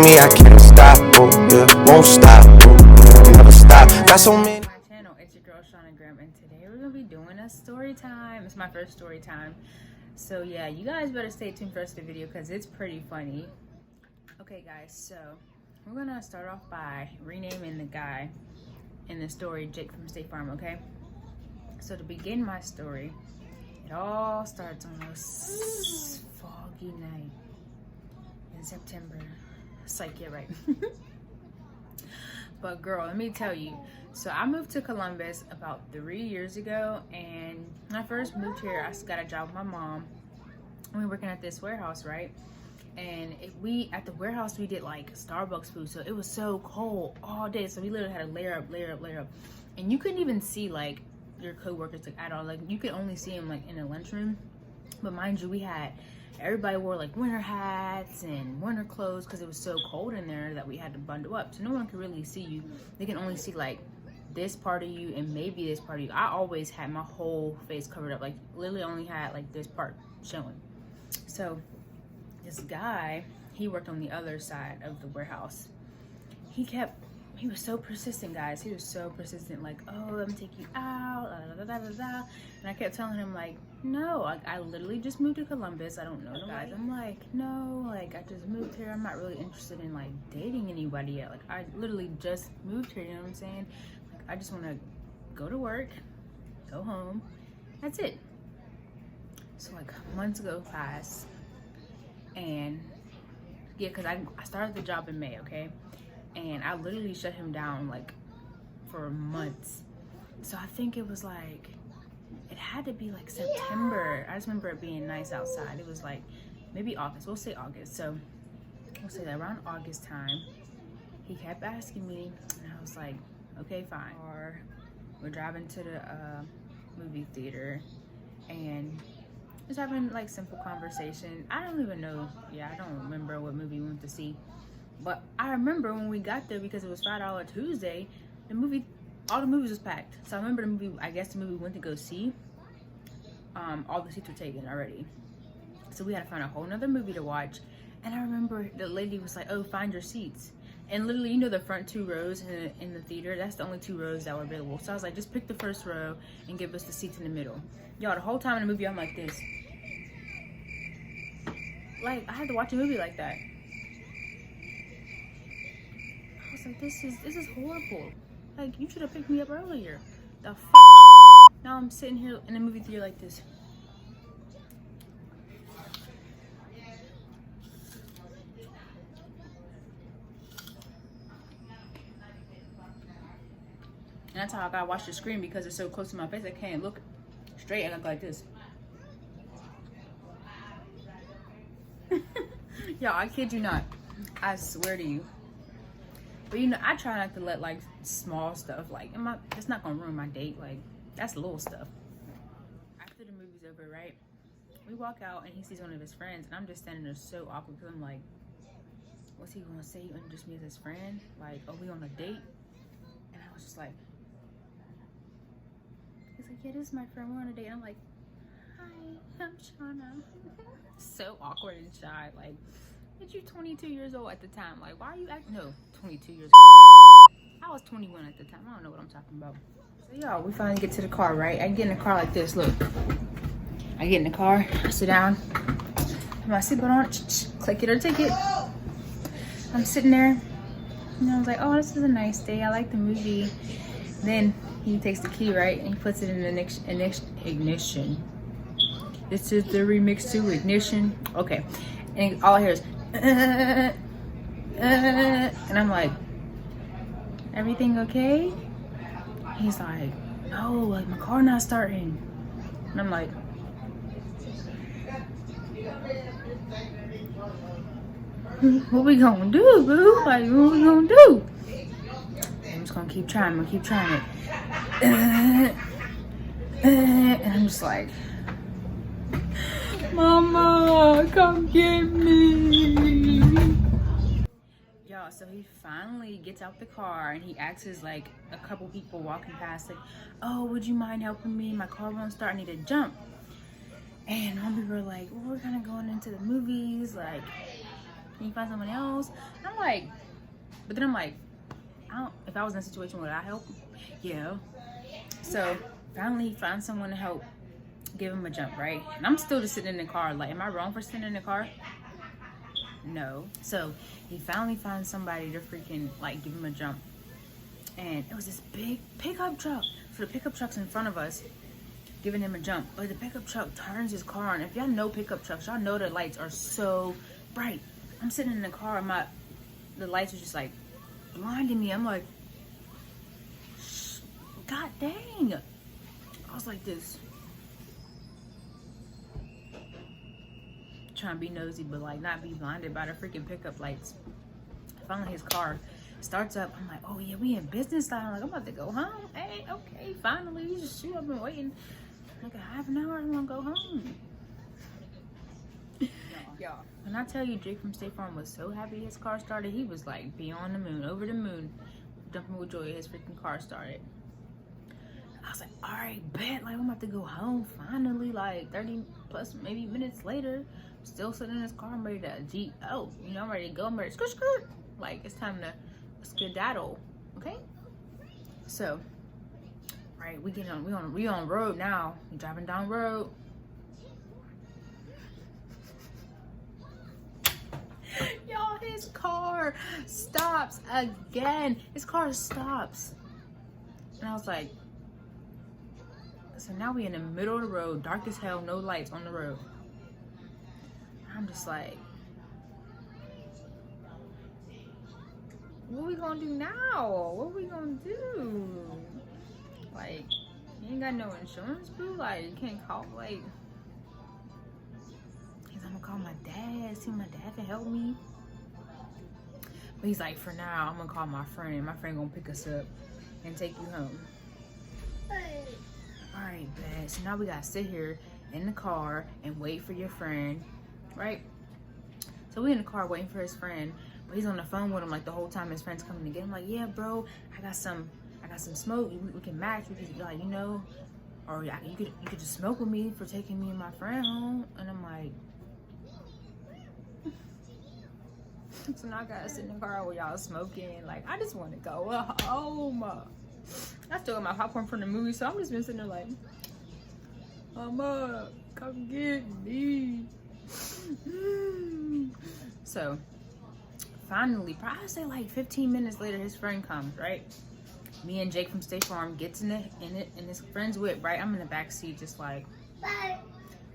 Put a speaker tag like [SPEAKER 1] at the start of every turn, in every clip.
[SPEAKER 1] me, I can't stop, oh, yeah, won't stop, oh, yeah, never stop. Got so many.
[SPEAKER 2] My channel, it's your girl Shauna Graham, and today we're gonna be doing a story time. It's my first story time, so yeah, you guys better stay tuned for the rest of the video because it's pretty funny. Okay, guys, so we're gonna start off by renaming the guy in the story Jake from State Farm. Okay, so to begin my story, it all starts on a foggy night in September. Psych, yeah, right. But girl, let me tell you, so I moved to Columbus about 3 years ago, and when I first moved here, I got a job with my mom. We were working at this warehouse, right? And at the warehouse we did like Starbucks food, so it was so cold all day, so we literally had to layer up, and you couldn't even see like your co-workers like at all. Like you could only see them like in the lunchroom. But mind you, everybody wore like winter hats and winter clothes because it was so cold in there that we had to bundle up, so no one could really see you. They can only see like this part of you and maybe this part of you. I always had my whole face covered up, like literally only had like this part showing. So this guy, he worked on the other side of the warehouse. He was so persistent, guys. He was so persistent, like, oh, let me take you out, and I kept telling him, like, no, I literally just moved to Columbus. I don't know guys. I'm like, no, like, I just moved here. I'm not really interested in, like, dating anybody yet. Like, I literally just moved here, you know what I'm saying? Like, I just want to go to work, go home. That's it. So, like, months go past. And, yeah, because I started the job in May, okay? And I literally shut him down like for months. So I think it was like, it had to be like September. I just remember it being nice outside. It was like maybe August, we'll say August. So we'll say that around August time, he kept asking me, and I was like, okay, fine. Or we're driving to the movie theater, and just having like simple conversation. I don't even know, I don't remember what movie we went to see. But I remember when we got there, because it was $5 Tuesday, all the movies was packed. So I remember the movie we went to go see, all the seats were taken already. So we had to find a whole nother movie to watch. And I remember the lady was like, oh, find your seats. And literally, you know, the front 2 rows in the theater, that's the only 2 rows that were available. So I was like, just pick the first row and give us the seats in the middle. Y'all, the whole time in the movie, I'm like this. Like, I had to watch a movie like that. I was like, this is horrible. Like, you should have picked me up earlier. The f. Now I'm sitting here in a movie theater like this. And that's how I gotta watch the screen, because it's so close to my face. I can't look straight and look like this. Y'all, I kid you not. I swear to you. But you know, I try not to let like small stuff, like, it's not gonna ruin my date. Like, that's little stuff. After the movie's over, right? We walk out and he sees one of his friends, and I'm just standing there so awkward because I'm like, what's he gonna say? You introduce me as his friend? Like, are we on a date? And I was just like, he's like, yeah, this is my friend. We're on a date. And I'm like, hi, I'm Shauna. So awkward and shy. Like, but you 22 years old at the time. Like, why are you acting? No, 22 years old. I was 21 at the time. I don't know what I'm talking about. So, y'all, we finally get to the car, right? I get in the car like this. Look. I get in the car. I sit down. Put my seatbelt on. Click it or take it. I'm sitting there. And I was like, oh, this is a nice day. I like the movie. Then he takes the key, right? And he puts it in the ignition. This is the remix to Ignition. Okay. And all I hear is, and I'm like, everything okay? He's like, no, like my car not starting. And I'm like, what we gonna do, boo? Like, what we gonna do? I'm just gonna keep trying. I'm gonna keep trying it. And I'm just like, Mama, come get me. Y'all, so he finally gets out the car and he asks like a couple people walking past, like, oh, would you mind helping me? My car won't start. I need to jump. And one people were like, well, we're kind of going into the movies. Like, Can you find someone else? And I'm like, but then I'm like, if I was in a situation, would I help? Yeah. So finally he finds someone to help give him a jump, right? And I'm still just sitting in the car. Like, am I wrong for sitting in the car? No. So he finally finds somebody to freaking like give him a jump. And it was this big pickup truck. So the pickup truck's in front of us, giving him a jump. But the pickup truck turns his car on. If y'all know pickup trucks, y'all know the lights are so bright. I'm sitting in the car and the lights are just like blinding me. I'm like, God dang. I was like this. Trying to be nosy, but like not be blinded by the freaking pickup lights. Finally his car starts up. I'm like, oh yeah, we in business time. Like, I'm about to go home. Hey, okay, finally. Shoot, I've been waiting like a half an hour. I want to go home. Y'all, when I tell you Jake from State Farm was so happy his car started, he was like beyond the moon, over the moon, jumping with joy. His freaking car started. I was like, all right, bet. Like, I'm about to go home finally. Like 30 plus maybe minutes later, still sitting in his car. I'm ready to I'm ready to go. I'm ready to skirt. Like, it's time to skedaddle. Okay. So, right, we on road now. We driving down road. Y'all, his car stops again. His car stops. And I was like, so now we in the middle of the road, dark as hell, no lights on the road. I'm just like, what we gonna do now? What we gonna do? Like, you ain't got no insurance, boo? Like, you can't call, like, I'm gonna call my dad, see if my dad can help me. But he's like, for now, I'm gonna call my friend. My friend gonna pick us up and take you home. All right, bet. So now we gotta sit here in the car and wait for your friend, right? So we in the car waiting for his friend, but he's on the phone with him like the whole time his friend's coming to get him. Like, yeah, bro, I got some smoke. We can match. We can, like, or you could just smoke with me for taking me and my friend home. And I'm like, so now I gotta sit in the car with y'all smoking. Like, I just want to go home. I still got my popcorn from the movie, so I'm just been sitting there like, Mama, come get me. So finally, probably say like 15 minutes later, his friend comes, right? Me and Jake from State Farm gets in his friend's whip, right? I'm in the back seat, just like,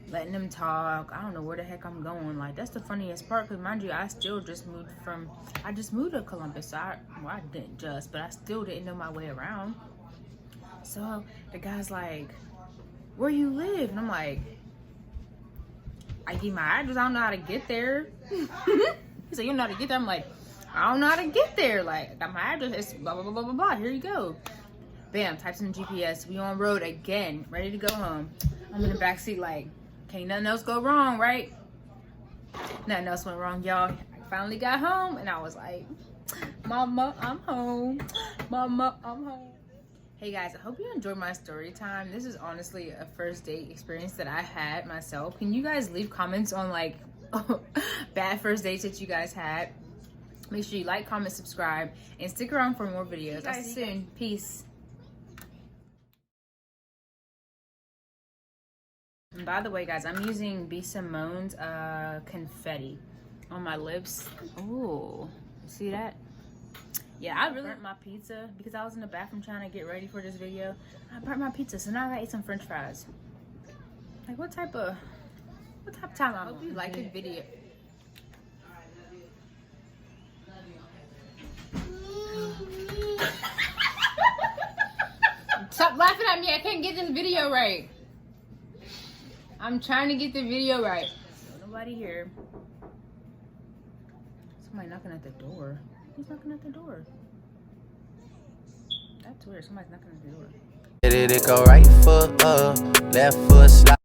[SPEAKER 2] letting them talk. I don't know where the heck I'm going. Like, that's the funniest part, because mind you, I just moved to Columbus. So I didn't just, but I still didn't know my way around. So the guy's like, where you live? And I'm like, I give my address, I don't know how to get there. He said, you don't know how to get there? I'm like, I don't know how to get there. Like, I got my address, it's blah, blah, blah, blah, blah, blah. Here you go. Bam, types in the GPS. We on road again, ready to go home. I'm in the backseat like, can't nothing else go wrong, right? Nothing else went wrong, y'all. I finally got home, and I was like, Mama, I'm home. Mama, I'm home. Hey guys, I hope you enjoyed my story time. This is honestly a first date experience that I had myself. Can you guys leave comments on like bad first dates that you guys had? Make sure you like, comment, subscribe, and stick around for more videos. I'll see you soon. Peace. And by the way, guys, I'm using B. Simone's confetti on my lips. Ooh, see that? Yeah, I really burnt my pizza because I was in the bathroom trying to get ready for this video. I burnt my pizza, so now I gotta eat some French fries. Like, what type of time? I hope you like the video. Stop laughing at me! I can't get this video right. I'm trying to get the video right. Nobody here. Somebody knocking at the door. Who's knocking at the door? That's weird. Somebody's knocking at the door.
[SPEAKER 1] Did it go right foot up, left foot slide.